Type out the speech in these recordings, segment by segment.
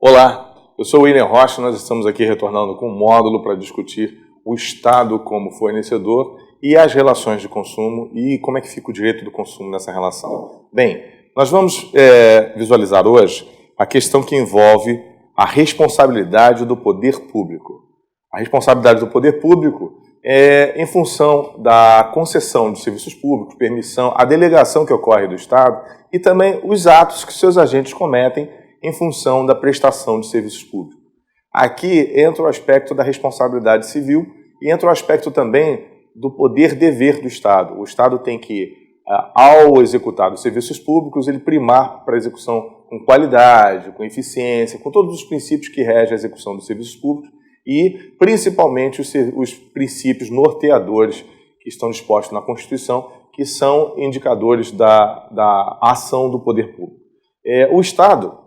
Olá, eu sou o William Rocha, nós estamos aqui retornando com um módulo para discutir o Estado como fornecedor e as relações de consumo e como é que fica o direito do consumo nessa relação. Bem, nós vamos visualizar hoje a questão que envolve a responsabilidade do poder público. A responsabilidade do poder público é em função da concessão de serviços públicos, permissão, a delegação que ocorre do Estado e também os atos que seus agentes cometem em função da prestação de serviços públicos. Aqui entra o aspecto da responsabilidade civil e entra o aspecto também do poder-dever do Estado. O Estado tem que, ao executar os serviços públicos, ele primar para a execução com qualidade, com eficiência, com todos os princípios que regem a execução dos serviços públicos e, principalmente, os princípios norteadores que estão dispostos na Constituição, que são indicadores da ação do poder público. O Estado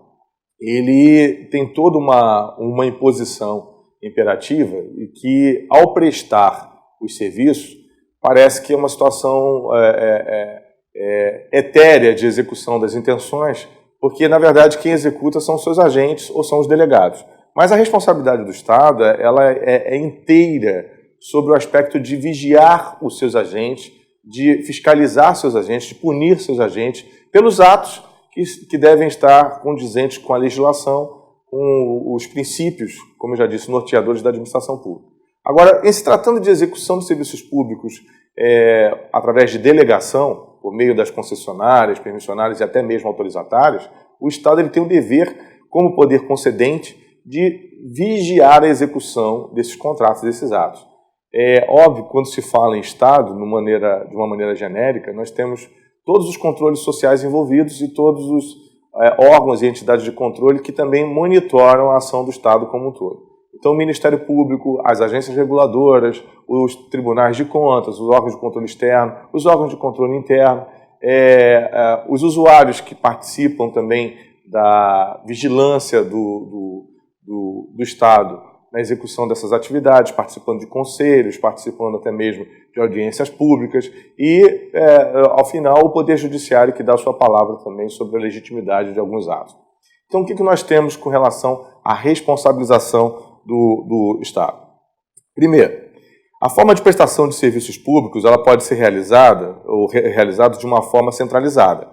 ele tem toda uma imposição imperativa e que, ao prestar os serviços, parece que é uma situação etérea de execução das intenções, porque, na verdade, quem executa são os seus agentes ou são os delegados. Mas a responsabilidade do Estado ela é inteira sobre o aspecto de vigiar os seus agentes, de fiscalizar seus agentes, de punir seus agentes pelos atos que devem estar condizentes com a legislação, com os princípios, como eu já disse, norteadores da administração pública. Agora, em se tratando de execução de serviços públicos através de delegação, por meio das concessionárias, permissionárias e até mesmo autorizatárias, o Estado ele tem o dever, como poder concedente, de vigiar a execução desses contratos, desses atos. É óbvio que quando se fala em Estado, de uma maneira genérica, nós temos todos os controles sociais envolvidos e todos os órgãos e entidades de controle que também monitoram a ação do Estado como um todo. Então, o Ministério Público, as agências reguladoras, os tribunais de contas, os órgãos de controle externo, os órgãos de controle interno, os usuários que participam também da vigilância do Estado na execução dessas atividades, participando de conselhos, participando até mesmo de audiências públicas e, ao final, o Poder Judiciário que dá a sua palavra também sobre a legitimidade de alguns atos. Então, o que nós temos com relação à responsabilização do Estado? Primeiro, a forma de prestação de serviços públicos ela pode ser realizada de uma forma centralizada,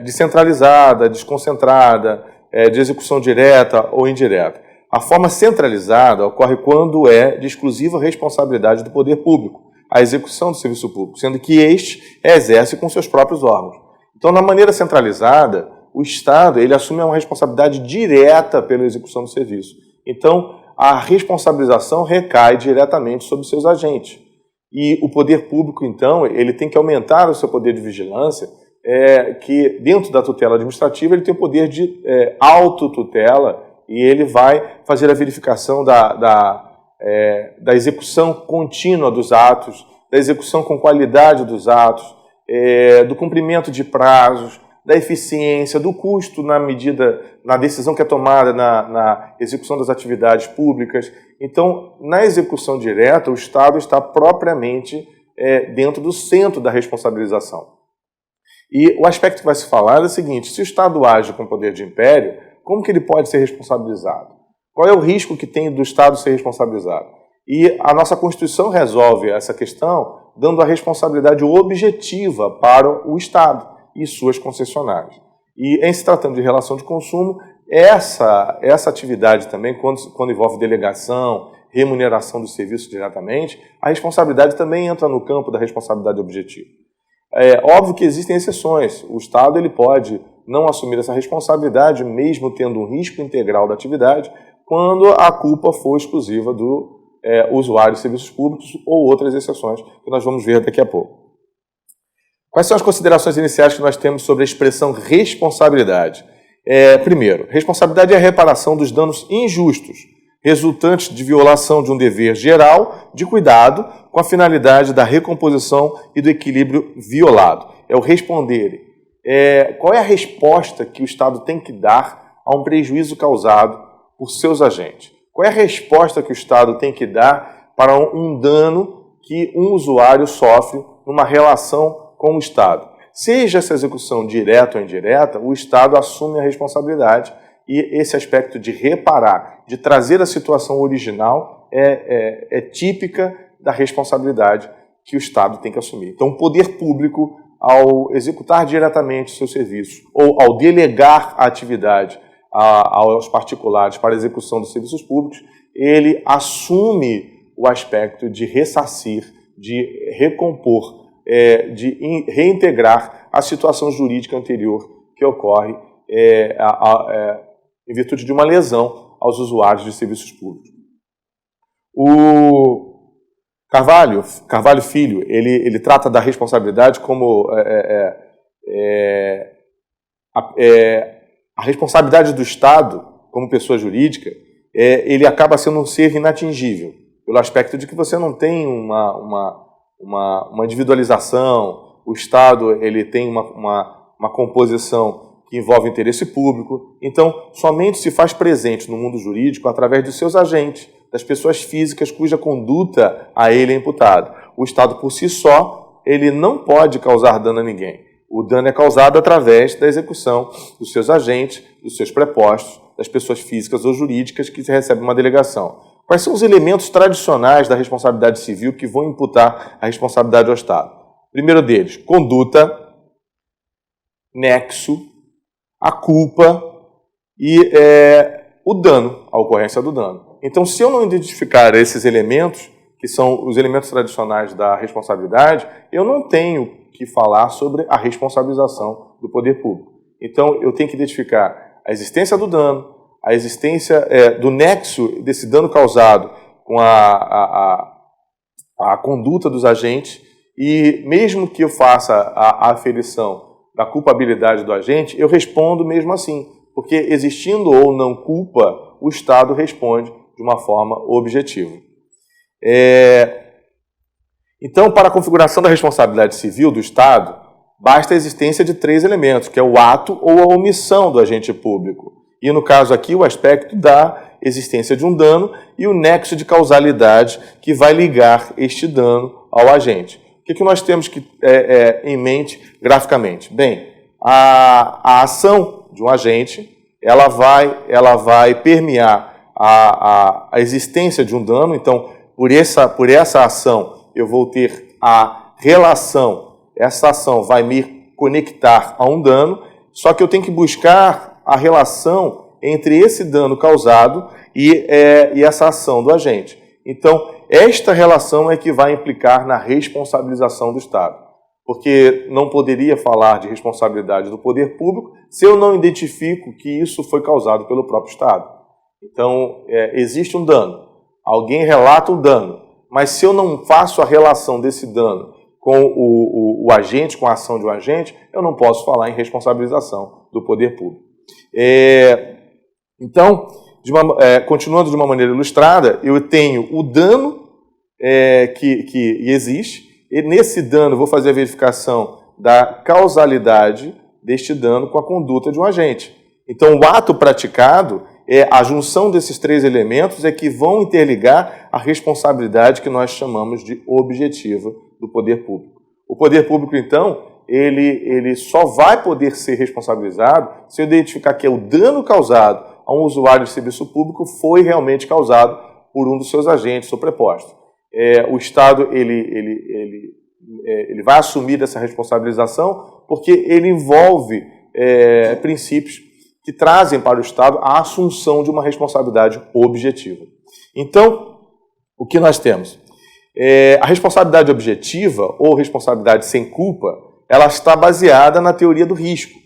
descentralizada, desconcentrada, de execução direta ou indireta. A forma centralizada ocorre quando é de exclusiva responsabilidade do poder público a execução do serviço público, sendo que este exerce com seus próprios órgãos. Então, na maneira centralizada, o Estado ele assume uma responsabilidade direta pela execução do serviço. Então, a responsabilização recai diretamente sobre seus agentes. E o poder público, então, ele tem que aumentar o seu poder de vigilância, que dentro da tutela administrativa ele tem o poder de autotutela, e ele vai fazer a verificação da execução contínua dos atos, da execução com qualidade dos atos, do cumprimento de prazos, da eficiência, do custo na decisão que é tomada na execução das atividades públicas. Então, na execução direta, o Estado está propriamente dentro do centro da responsabilização. E o aspecto que vai se falar é o seguinte: se o Estado age com poder de império, como que ele pode ser responsabilizado? Qual é o risco que tem do Estado ser responsabilizado? E a nossa Constituição resolve essa questão dando a responsabilidade objetiva para o Estado e suas concessionárias. E em se tratando de relação de consumo, essa atividade também, quando envolve delegação, remuneração do serviço diretamente, a responsabilidade também entra no campo da responsabilidade objetiva. É óbvio que existem exceções. O Estado ele pode não assumir essa responsabilidade, mesmo tendo um risco integral da atividade, quando a culpa for exclusiva do usuário de serviços públicos ou outras exceções que nós vamos ver daqui a pouco. Quais são as considerações iniciais que nós temos sobre a expressão responsabilidade? Primeiro, responsabilidade é a reparação dos danos injustos resultantes de violação de um dever geral de cuidado com a finalidade da recomposição e do equilíbrio violado. É o responder. Qual é a resposta que o Estado tem que dar a um prejuízo causado por seus agentes? Qual é a resposta que o Estado tem que dar para um dano que um usuário sofre numa relação com o Estado? Seja essa execução direta ou indireta, o Estado assume a responsabilidade e esse aspecto de reparar, de trazer a situação original é típica da responsabilidade que o Estado tem que assumir. Então, o poder público, ao executar diretamente os seus serviços ou ao delegar a atividade aos particulares para a execução dos serviços públicos, ele assume o aspecto de ressarcir, de recompor, de reintegrar a situação jurídica anterior que ocorre em virtude de uma lesão aos usuários de serviços públicos. O Carvalho Filho, ele trata da responsabilidade como a responsabilidade do Estado como pessoa jurídica, ele acaba sendo um ser inatingível, pelo aspecto de que você não tem uma individualização, o Estado ele tem uma composição que envolve interesse público, então somente se faz presente no mundo jurídico através dos seus agentes, das pessoas físicas cuja conduta a ele é imputada. O Estado por si só, ele não pode causar dano a ninguém. O dano é causado através da execução dos seus agentes, dos seus prepostos, das pessoas físicas ou jurídicas que recebem uma delegação. Quais são os elementos tradicionais da responsabilidade civil que vão imputar a responsabilidade ao Estado? Primeiro deles, conduta, nexo, a culpa e o dano, a ocorrência do dano. Então, se eu não identificar esses elementos, que são os elementos tradicionais da responsabilidade, eu não tenho que falar sobre a responsabilização do poder público. Então, eu tenho que identificar a existência do dano, a existência do nexo desse dano causado com a conduta dos agentes e, mesmo que eu faça a aferição da culpabilidade do agente, eu respondo mesmo assim, porque existindo ou não culpa, o Estado responde de uma forma objetiva. Então, para a configuração da responsabilidade civil do Estado, basta a existência de 3 elementos, que é o ato ou a omissão do agente público. E, no caso aqui, o aspecto da existência de um dano e o nexo de causalidade que vai ligar este dano ao agente. O que nós temos em mente graficamente? Bem, a ação de um agente ela vai permear a existência de um dano. Então, por essa ação, eu vou ter a relação, essa ação vai me conectar a um dano, só que eu tenho que buscar a relação entre esse dano causado e essa ação do agente. Então, esta relação é que vai implicar na responsabilização do Estado, porque não poderia falar de responsabilidade do poder público se eu não identifico que isso foi causado pelo próprio Estado. Então, existe um dano, alguém relata o dano, mas se eu não faço a relação desse dano com o agente, com a ação de um agente, eu não posso falar em responsabilização do poder público. Então, continuando de uma maneira ilustrada, eu tenho o dano que existe, e nesse dano eu vou fazer a verificação da causalidade deste dano com a conduta de um agente. Então, o ato praticado a junção desses 3 elementos que vão interligar a responsabilidade que nós chamamos de objetiva do poder público. O poder público, então, ele só vai poder ser responsabilizado se eu identificar que o dano causado a um usuário de serviço público foi realmente causado por um dos seus agentes ou prepostos. O Estado ele vai assumir essa responsabilização porque ele envolve princípios que trazem para o Estado a assunção de uma responsabilidade objetiva. Então, o que nós temos? A responsabilidade objetiva, ou responsabilidade sem culpa, ela está baseada na teoria do risco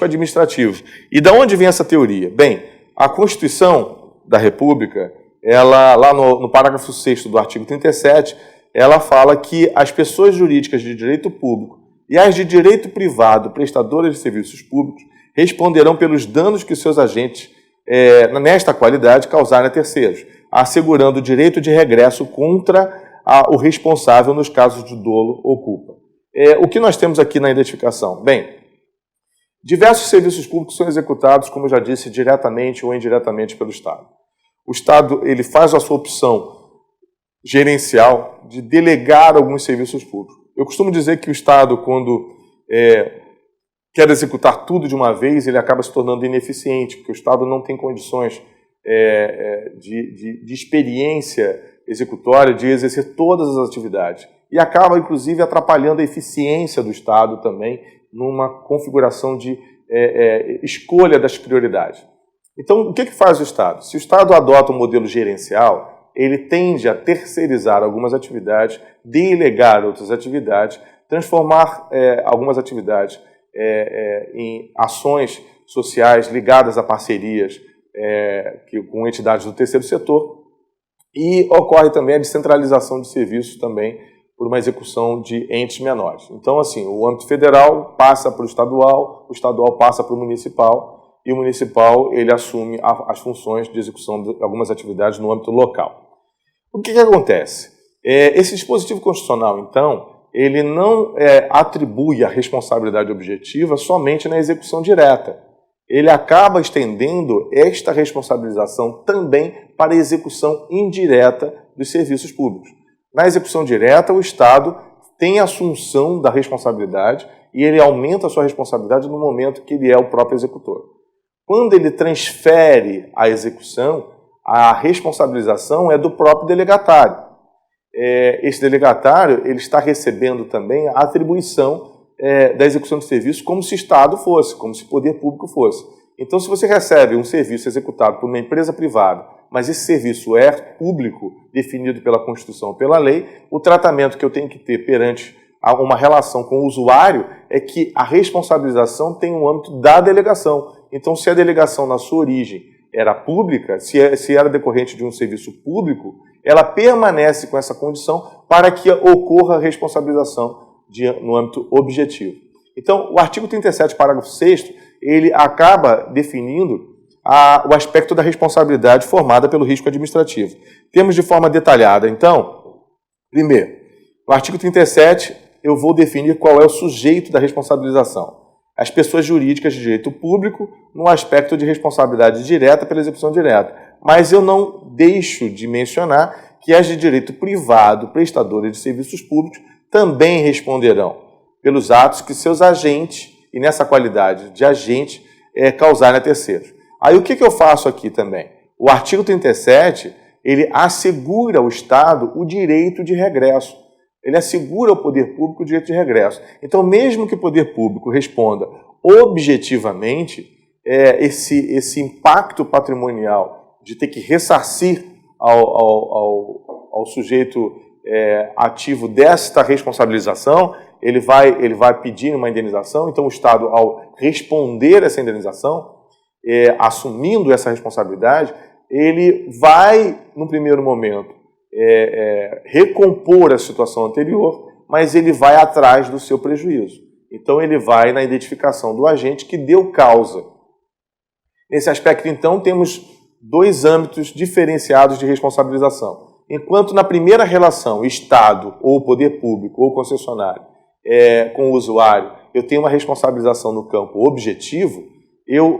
administrativo. E de onde vem essa teoria? Bem, a Constituição da República, ela, lá no parágrafo 6º do artigo 37, ela fala que as pessoas jurídicas de direito público e as de direito privado, prestadoras de serviços públicos, responderão pelos danos que seus agentes nesta qualidade, causarem a terceiros, assegurando o direito de regresso contra o responsável nos casos de dolo ou culpa. O que nós temos aqui na identificação? Bem, diversos serviços públicos são executados, como eu já disse, diretamente ou indiretamente pelo Estado. O Estado ele faz a sua opção gerencial de delegar alguns serviços públicos. Eu costumo dizer que o Estado, quando quer executar tudo de uma vez, ele acaba se tornando ineficiente, porque o Estado não tem condições de experiência executória, de exercer todas as atividades. E acaba, inclusive, atrapalhando a eficiência do Estado também, numa configuração de escolha das prioridades. Então, o que faz o Estado? Se o Estado adota um modelo gerencial, ele tende a terceirizar algumas atividades, delegar outras atividades, transformar algumas atividades em ações sociais ligadas a parcerias com entidades do terceiro setor, e ocorre também a descentralização de serviços também por uma execução de entes menores. Então, assim, o âmbito federal passa para o estadual passa para o municipal, e o municipal ele assume as funções de execução de algumas atividades no âmbito local. O que acontece? Esse dispositivo constitucional, então, ele não atribui a responsabilidade objetiva somente na execução direta. Ele acaba estendendo esta responsabilização também para a execução indireta dos serviços públicos. Na execução direta, o Estado tem a assunção da responsabilidade e ele aumenta a sua responsabilidade no momento que ele é o próprio executor. Quando ele transfere a execução, a responsabilização é do próprio delegatário. Esse delegatário ele está recebendo também a atribuição da execução de serviço como se Estado fosse, como se poder público fosse. Então, se você recebe um serviço executado por uma empresa privada, mas esse serviço é público, definido pela Constituição ou pela lei, o tratamento que eu tenho que ter perante uma relação com o usuário é que a responsabilização tem um âmbito da delegação. Então, se a delegação, na sua origem, era pública, se era decorrente de um serviço público, ela permanece com essa condição para que ocorra a responsabilização no âmbito objetivo. Então, o artigo 37, parágrafo 6º, ele acaba definindo o aspecto da responsabilidade formada pelo risco administrativo. Temos de forma detalhada, então, primeiro, no artigo 37, eu vou definir qual é o sujeito da responsabilização. As pessoas jurídicas de direito público no aspecto de responsabilidade direta pela execução direta. Mas eu não deixo de mencionar que as de direito privado, prestadoras de serviços públicos, também responderão pelos atos que seus agentes, e nessa qualidade de agente, causarem a terceiros. Aí o que eu faço aqui também? O artigo 37, ele assegura ao Estado o direito de regresso. Ele assegura ao poder público o direito de regresso. Então, mesmo que o poder público responda objetivamente, esse impacto patrimonial de ter que ressarcir ao sujeito ativo desta responsabilização, ele vai pedir uma indenização. Então, o Estado, ao responder essa indenização, assumindo essa responsabilidade, ele vai, no primeiro momento, recompor a situação anterior, mas ele vai atrás do seu prejuízo. Então, ele vai na identificação do agente que deu causa. Nesse aspecto, então, temos dois âmbitos diferenciados de responsabilização. Enquanto na primeira relação, Estado, ou poder público, ou concessionário, com o usuário, eu tenho uma responsabilização no campo objetivo,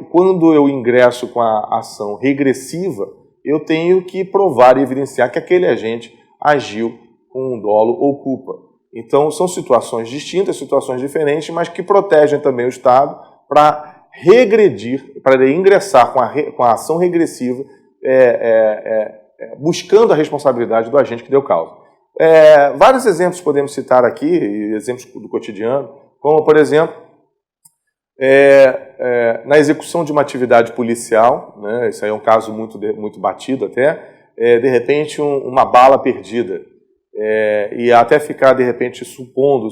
quando eu ingresso com a ação regressiva, eu tenho que provar e evidenciar que aquele agente agiu com um dolo ou culpa. Então, são situações distintas, situações diferentes, mas que protegem também o Estado para regredir, para ingressar com a ação regressiva, buscando a responsabilidade do agente que deu causa. Vários exemplos podemos citar aqui, exemplos do cotidiano, como, por exemplo, na execução de uma atividade policial, né, isso aí é um caso muito batido até, de repente uma bala perdida, e até ficar de repente supondo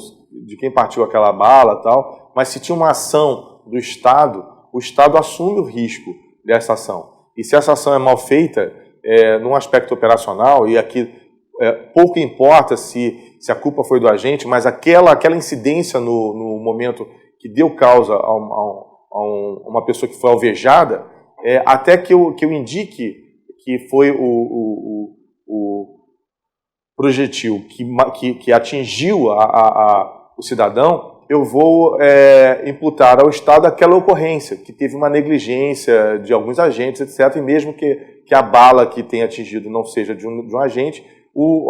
de quem partiu aquela bala, tal, mas se tinha uma ação do Estado, o Estado assume o risco dessa ação. E se essa ação é mal feita, num aspecto operacional, e aqui pouco importa se a culpa foi do agente, mas aquela incidência no momento que deu causa a uma pessoa que foi alvejada, até que eu indique que foi o projetil que atingiu o cidadão, eu vou imputar ao Estado aquela ocorrência, que teve uma negligência de alguns agentes, etc., e mesmo que a bala que tenha atingido não seja de um agente,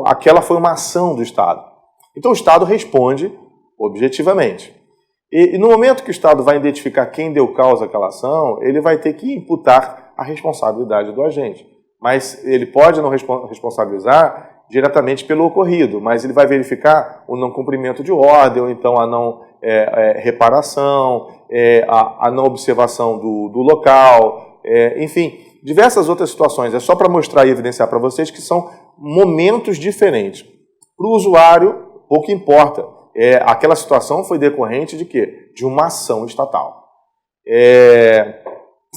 aquela foi uma ação do Estado. Então o Estado responde objetivamente. E no momento que o Estado vai identificar quem deu causa àquela ação, ele vai ter que imputar a responsabilidade do agente. Mas ele pode não responsabilizar diretamente pelo ocorrido, mas ele vai verificar o não cumprimento de ordem, ou então a não reparação, a não observação do local, enfim, diversas outras situações. É só para mostrar e evidenciar para vocês que são momentos diferentes. Para o usuário, pouco importa. Aquela situação foi decorrente de quê? De uma ação estatal.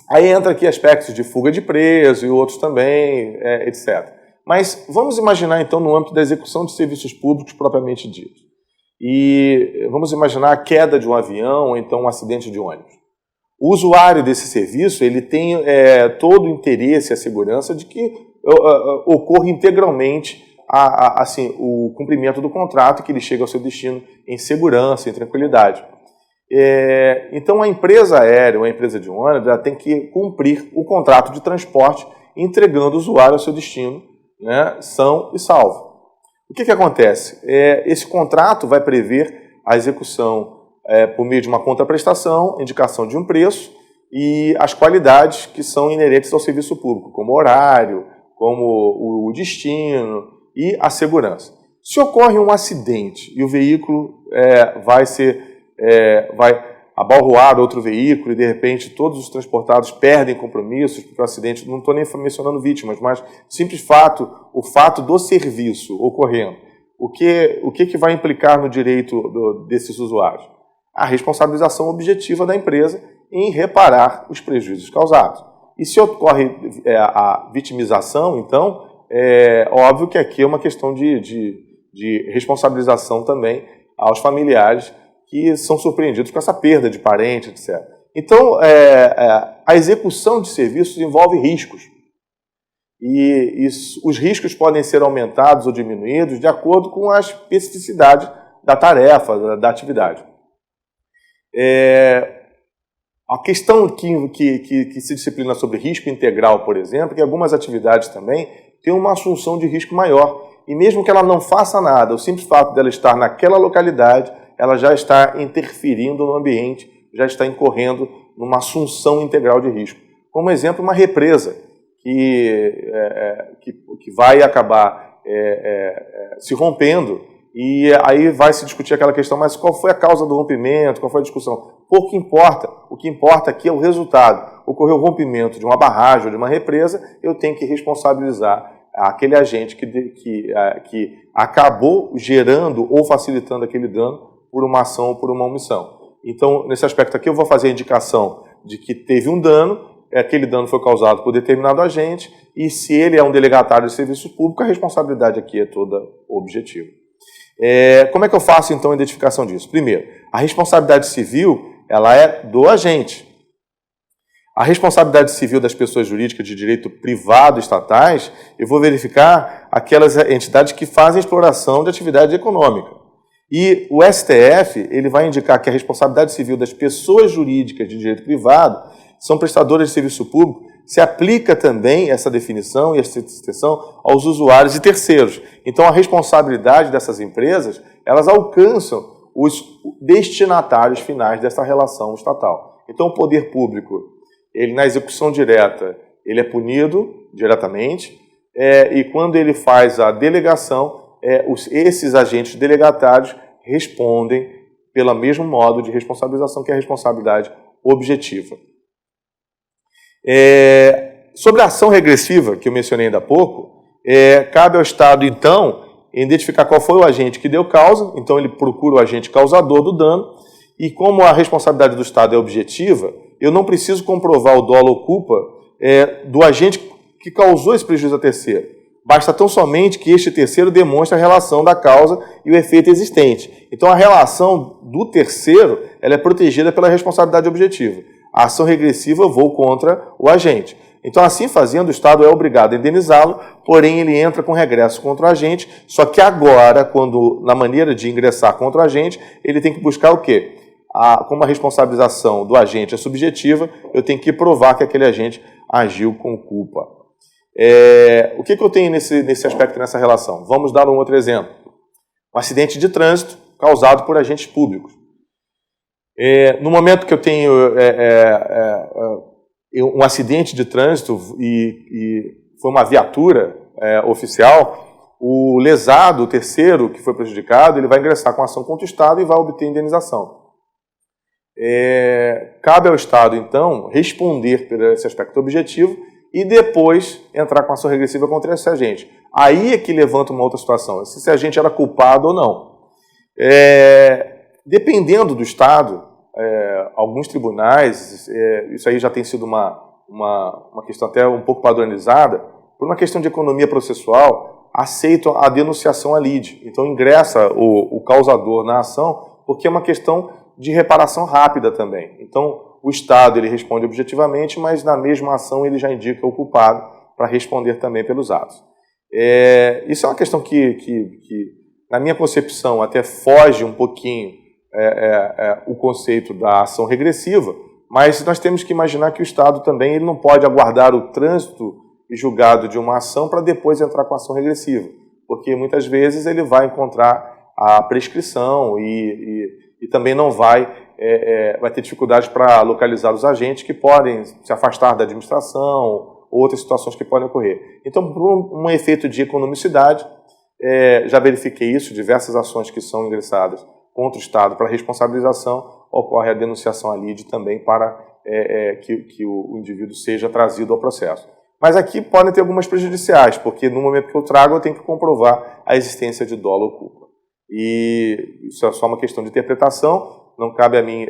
Aí entra aqui aspectos de fuga de preso e outros também, etc. Mas vamos imaginar, então, no âmbito da execução de serviços públicos propriamente dito. E vamos imaginar a queda de um avião ou então um acidente de ônibus. O usuário desse serviço ele tem todo o interesse e a segurança de que ocorra integralmente assim, o cumprimento do contrato, que ele chegue ao seu destino em segurança, em tranquilidade. Então, a empresa aérea ou a empresa de ônibus ela tem que cumprir o contrato de transporte, entregando o usuário ao seu destino, né, são e salvo. O que acontece? Esse contrato vai prever a execução por meio de uma contraprestação, indicação de um preço e as qualidades que são inerentes ao serviço público, como horário, como o destino e a segurança. Se ocorre um acidente e o veículo vai abalroar outro veículo e, de repente, todos os transportados perdem compromissos porque o acidente, não estou nem mencionando vítimas, mas o fato do serviço ocorrendo, o que vai implicar no direito desses usuários? A responsabilização objetiva da empresa em reparar os prejuízos causados. E se ocorre a vitimização, então, óbvio que aqui é uma questão de responsabilização também aos familiares que são surpreendidos com essa perda de parente, etc. Então, a execução de serviços envolve riscos. E os riscos podem ser aumentados ou diminuídos de acordo com a especificidade da tarefa, da atividade. A questão que se disciplina sobre risco integral, por exemplo, é que algumas atividades também têm uma assunção de risco maior. E mesmo que ela não faça nada, o simples fato dela estar naquela localidade, ela já está interferindo no ambiente, já está incorrendo numa assunção integral de risco. Como exemplo, uma represa que vai acabar se rompendo, e aí vai se discutir aquela questão, mas qual foi a causa do rompimento, qual foi a discussão? Pouco importa. O que importa aqui é o resultado. Ocorreu o rompimento de uma barragem ou de uma represa, eu tenho que responsabilizar aquele agente que acabou gerando ou facilitando aquele dano por uma ação ou por uma omissão. Então, nesse aspecto aqui, eu vou fazer a indicação de que teve um dano, aquele dano foi causado por determinado agente, e se ele é um delegatário de serviço público, a responsabilidade aqui é toda objetiva. Como é que eu faço, então, a identificação disso? Primeiro, a responsabilidade civil ela é do agente. A responsabilidade civil das pessoas jurídicas de direito privado estatais, eu vou verificar aquelas entidades que fazem exploração de atividade econômica. E o STF ele vai indicar que a responsabilidade civil das pessoas jurídicas de direito privado são prestadoras de serviço público, se aplica também essa definição e essa extensão aos usuários e terceiros. Então, a responsabilidade dessas empresas, elas alcançam os destinatários finais dessa relação estatal. Então, o poder público, ele na execução direta, ele é punido diretamente, e quando ele faz a delegação, esses agentes delegatários respondem pelo mesmo modo de responsabilização, que é a responsabilidade objetiva. Sobre a ação regressiva, que eu mencionei ainda há pouco, cabe ao Estado, então, identificar qual foi o agente que deu causa, então ele procura o agente causador do dano, e como a responsabilidade do Estado é objetiva, eu não preciso comprovar o dolo ou culpa do agente que causou esse prejuízo a terceiro. Basta tão somente que este terceiro demonstre a relação da causa e o efeito existente. Então, a relação do terceiro ela é protegida pela responsabilidade objetiva. a ação regressiva eu vou contra o agente. Então, assim fazendo, o Estado é obrigado a indenizá-lo, porém ele entra com regresso contra o agente, só que agora, na maneira de ingressar contra o agente, ele tem que buscar o quê? Como a responsabilização do agente é subjetiva, eu tenho que provar que aquele agente agiu com culpa. O que eu tenho nesse aspecto, nessa relação? Vamos dar um outro exemplo. Um acidente de trânsito causado por agentes públicos. No momento que eu tenho um acidente de trânsito e foi uma viatura oficial, o lesado, o terceiro que foi prejudicado, ele vai ingressar com ação contra o Estado e vai obter indenização. Cabe ao Estado, então, responder por esse aspecto objetivo e depois entrar com ação regressiva contra esse agente. Aí é que levanta uma outra situação, se esse agente era culpado ou não. Dependendo do Estado, alguns tribunais, isso aí já tem sido uma questão até um pouco padronizada, por uma questão de economia processual, aceitam a denunciação à lide. Então ingressa o causador na ação, porque é uma questão de reparação rápida também. Então o Estado ele responde objetivamente, mas na mesma ação ele já indica o culpado para responder também pelos atos. Isso é uma questão que, na minha concepção, até foge um pouquinho o conceito da ação regressiva, mas nós temos que imaginar que o Estado também ele não pode aguardar o trânsito e julgado de uma ação para depois entrar com a ação regressiva, porque muitas vezes ele vai encontrar a prescrição e também não vai ter dificuldade para localizar os agentes que podem se afastar da administração, outras situações que podem ocorrer. Então, por um efeito de economicidade, já verifiquei isso, diversas ações que são ingressadas contra o Estado para responsabilização, ocorre a denunciação à lide também para que o indivíduo seja trazido ao processo. Mas aqui podem ter algumas prejudiciais, porque no momento que eu trago eu tenho que comprovar a existência de dolo ou culpa. E isso é só uma questão de interpretação, não cabe a mim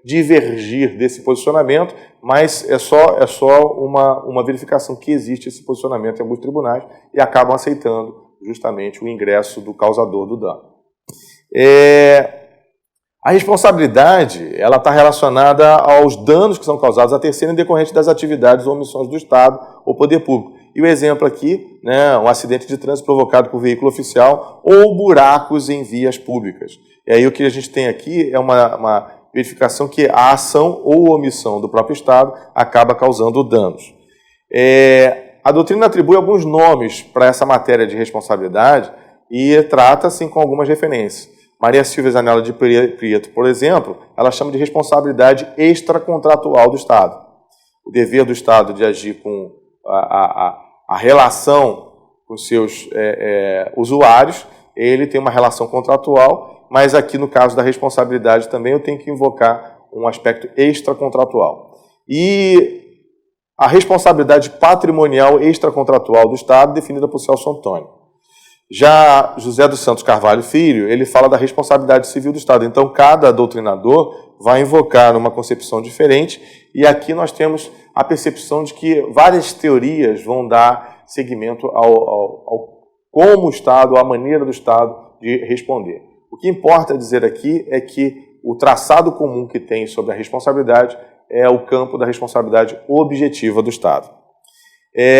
divergir desse posicionamento, mas é só uma verificação que existe esse posicionamento em alguns tribunais e acabam aceitando justamente o ingresso do causador do dano. A responsabilidade ela está relacionada aos danos que são causados a terceiro em decorrente das atividades ou omissões do Estado ou poder público. E o exemplo aqui, um acidente de trânsito provocado por veículo oficial ou buracos em vias públicas. E aí o que a gente tem aqui é uma verificação que a ação ou omissão do próprio Estado acaba causando danos. A doutrina atribui alguns nomes para essa matéria de responsabilidade e trata assim com algumas referências. Maria Silvia Zanella de Prieto, por exemplo, ela chama de responsabilidade extracontratual do Estado. O dever do Estado de agir com a relação com seus usuários, ele tem uma relação contratual, mas aqui no caso da responsabilidade também eu tenho que invocar um aspecto extracontratual. E a responsabilidade patrimonial extracontratual do Estado, definida por Celso Antônio. Já José dos Santos Carvalho Filho, ele fala da responsabilidade civil do Estado. Então, cada doutrinador vai invocar uma concepção diferente, e aqui nós temos a percepção de que várias teorias vão dar seguimento ao como o Estado, a maneira do Estado de responder. O que importa dizer aqui é que o traçado comum que tem sobre a responsabilidade é o campo da responsabilidade objetiva do Estado.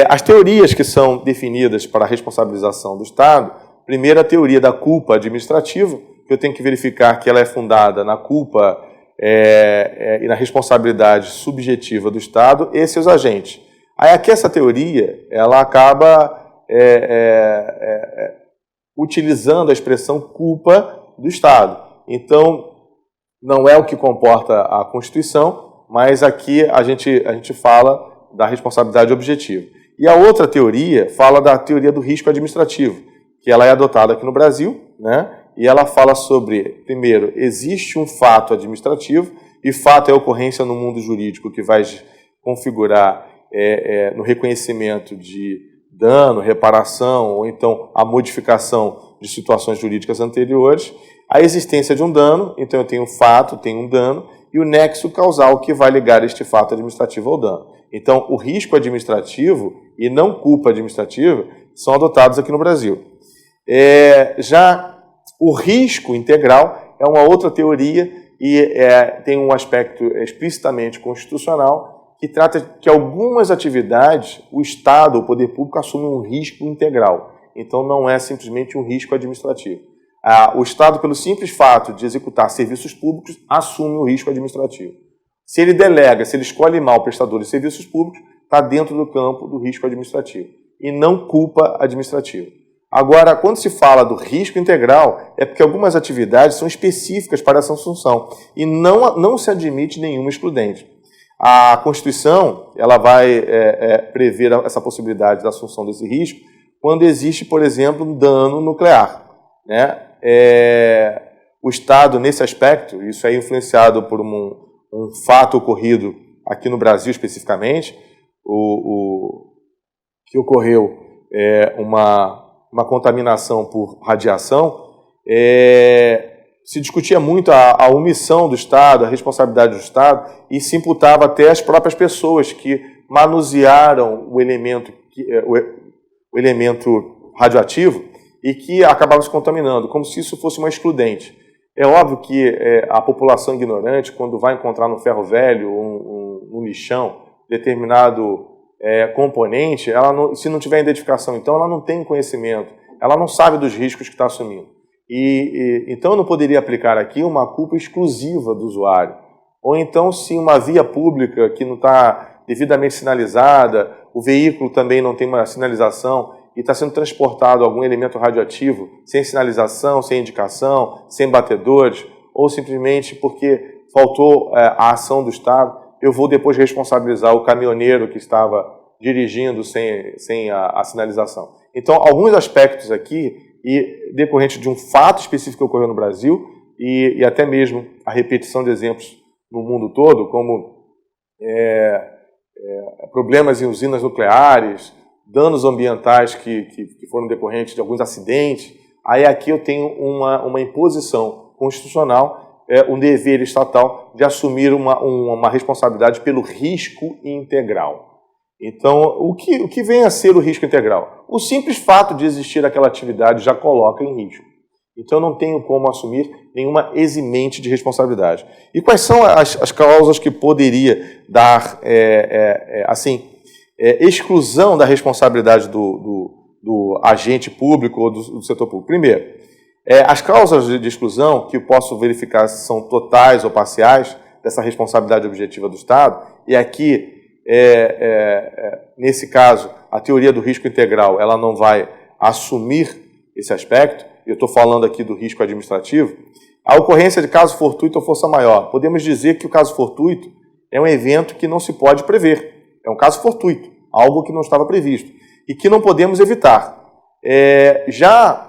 As teorias que são definidas para a responsabilização do Estado, primeiro a teoria da culpa administrativa, que eu tenho que verificar que ela é fundada na culpa e na responsabilidade subjetiva do Estado e seus agentes. Aí aqui essa teoria, ela acaba utilizando a expressão culpa do Estado. Então, não é o que comporta a Constituição, mas aqui a gente fala da responsabilidade objetiva. E a outra teoria fala da teoria do risco administrativo, que ela é adotada aqui no Brasil, e ela fala sobre, primeiro, existe um fato administrativo, e fato é a ocorrência no mundo jurídico que vai configurar no reconhecimento de dano, reparação, ou então a modificação de situações jurídicas anteriores, a existência de um dano, então eu tenho um fato, tenho um dano, e o nexo causal que vai ligar este fato administrativo ao dano. Então, o risco administrativo e não culpa administrativa são adotados aqui no Brasil. Já o risco integral é uma outra teoria tem um aspecto explicitamente constitucional que trata que algumas atividades o Estado, o poder público, assume um risco integral. Então, não é simplesmente um risco administrativo. O Estado, pelo simples fato de executar serviços públicos, assume o risco administrativo. Se ele delega, se ele escolhe mal prestadores de serviços públicos, está dentro do campo do risco administrativo e não culpa administrativa. Agora, quando se fala do risco integral, é porque algumas atividades são específicas para essa função e não se admite nenhuma excludente. A Constituição ela vai prever essa possibilidade da assunção desse risco quando existe, por exemplo, um dano nuclear, né? O Estado, nesse aspecto, isso é influenciado por um fato ocorrido aqui no Brasil especificamente, que ocorreu uma contaminação por radiação, se discutia muito a omissão do Estado, a responsabilidade do Estado, e se imputava até as próprias pessoas que manusearam o elemento radioativo e que acabavam se contaminando, como se isso fosse uma excludente. É óbvio que a população ignorante, quando vai encontrar no ferro velho, um lixão, determinado componente, se não tiver identificação, então ela não tem conhecimento, ela não sabe dos riscos que está assumindo. Então eu não poderia aplicar aqui uma culpa exclusiva do usuário. Ou então, se uma via pública que não está devidamente sinalizada, o veículo também não tem uma sinalização e está sendo transportado algum elemento radioativo sem sinalização, sem indicação, sem batedores, ou simplesmente porque faltou a ação do Estado, eu vou depois responsabilizar o caminhoneiro que estava dirigindo sem a sinalização. Então, alguns aspectos aqui, e decorrente de um fato específico que ocorreu no Brasil, e até mesmo a repetição de exemplos no mundo todo, como problemas em usinas nucleares, danos ambientais que foram decorrentes de alguns acidentes, aí aqui eu tenho uma imposição constitucional, um dever estatal de assumir uma responsabilidade pelo risco integral. Então, o que vem a ser o risco integral? O simples fato de existir aquela atividade já coloca em risco. Então, eu não tenho como assumir nenhuma eximente de responsabilidade. E quais são as causas que poderia dar, exclusão da responsabilidade do agente público ou do setor público? Primeiro, as causas de exclusão, que eu posso verificar se são totais ou parciais dessa responsabilidade objetiva do Estado, e aqui, nesse caso, a teoria do risco integral ela não vai assumir esse aspecto, eu estou falando aqui do risco administrativo, a ocorrência de caso fortuito ou força maior. Podemos dizer que o caso fortuito é um evento que não se pode prever, é um caso fortuito, algo que não estava previsto, e que não podemos evitar. Já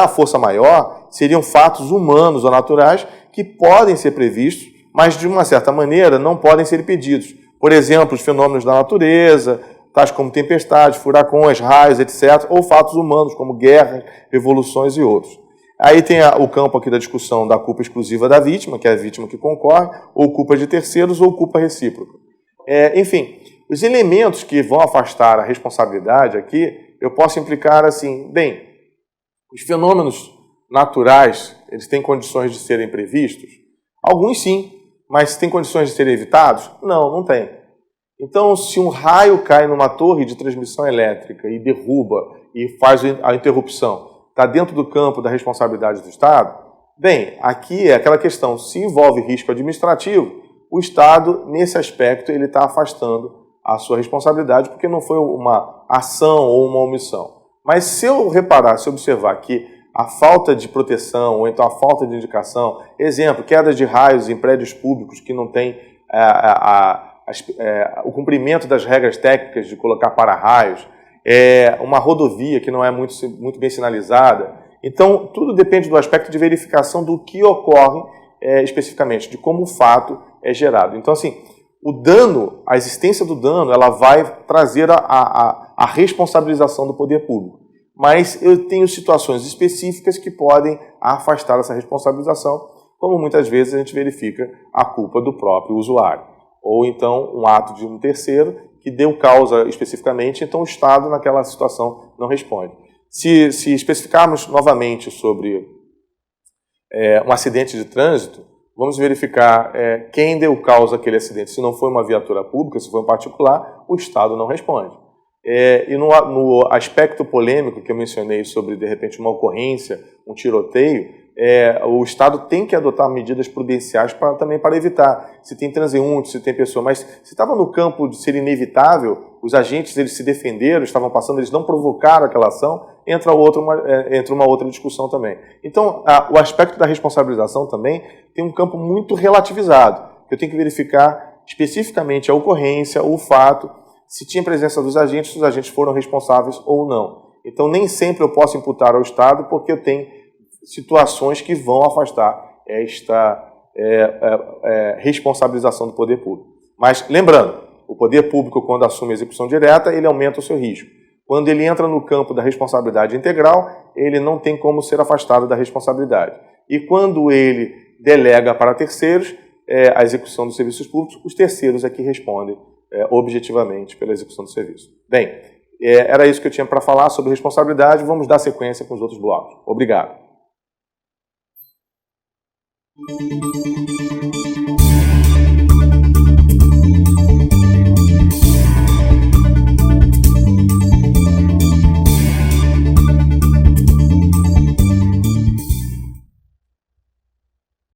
a força maior seriam fatos humanos ou naturais que podem ser previstos, mas de uma certa maneira não podem ser impedidos. Por exemplo, os fenômenos da natureza, tais como tempestades, furacões, raios, etc., ou fatos humanos, como guerras, revoluções e outros. Aí tem o campo aqui da discussão da culpa exclusiva da vítima, que é a vítima que concorre, ou culpa de terceiros, ou culpa recíproca. Enfim, os elementos que vão afastar a responsabilidade aqui, eu posso implicar assim, bem, os fenômenos naturais, eles têm condições de serem previstos? Alguns sim, mas tem condições de serem evitados? Não, não tem. Então, se um raio cai numa torre de transmissão elétrica e derruba e faz a interrupção, está dentro do campo da responsabilidade do Estado? Bem, aqui é aquela questão, se envolve risco administrativo, o Estado, nesse aspecto, ele está afastando a sua responsabilidade porque não foi uma ação ou uma omissão. Mas se eu reparar, se eu observar que a falta de proteção ou então a falta de indicação, exemplo, quedas de raios em prédios públicos que não tem o cumprimento das regras técnicas de colocar para-raios, uma rodovia que não é muito bem sinalizada. Então, tudo depende do aspecto de verificação do que ocorre especificamente, de como o fato é gerado. Então, assim, o dano, a existência do dano, ela vai trazer a responsabilização do poder público. Mas eu tenho situações específicas que podem afastar essa responsabilização, como muitas vezes a gente verifica a culpa do próprio usuário. Ou então um ato de um terceiro que deu causa especificamente, então o Estado naquela situação não responde. Se especificarmos novamente sobre um acidente de trânsito, vamos verificar quem deu causa àquele acidente. Se não foi uma viatura pública, se foi um particular, o Estado não responde. E no aspecto polêmico que eu mencionei sobre, de repente, uma ocorrência, um tiroteio, o Estado tem que adotar medidas prudenciais também para evitar. Se tem transeunte, se tem pessoa, mas se estava no campo de ser inevitável, os agentes eles se defenderam, estavam passando, eles não provocaram aquela ação, entra uma outra discussão também. Então, o aspecto da responsabilização também tem um campo muito relativizado. Eu tenho que verificar especificamente a ocorrência, o fato, se tinha presença dos agentes, se os agentes foram responsáveis ou não. Então, nem sempre eu posso imputar ao Estado, porque eu tenho situações que vão afastar esta responsabilização do poder público. Mas, lembrando, o poder público, quando assume a execução direta, ele aumenta o seu risco. Quando ele entra no campo da responsabilidade integral, ele não tem como ser afastado da responsabilidade. E quando ele delega para terceiros a execução dos serviços públicos, os terceiros é que respondem objetivamente pela execução do serviço. Bem, era isso que eu tinha para falar sobre responsabilidade. Vamos dar sequência com os outros blocos. Obrigado.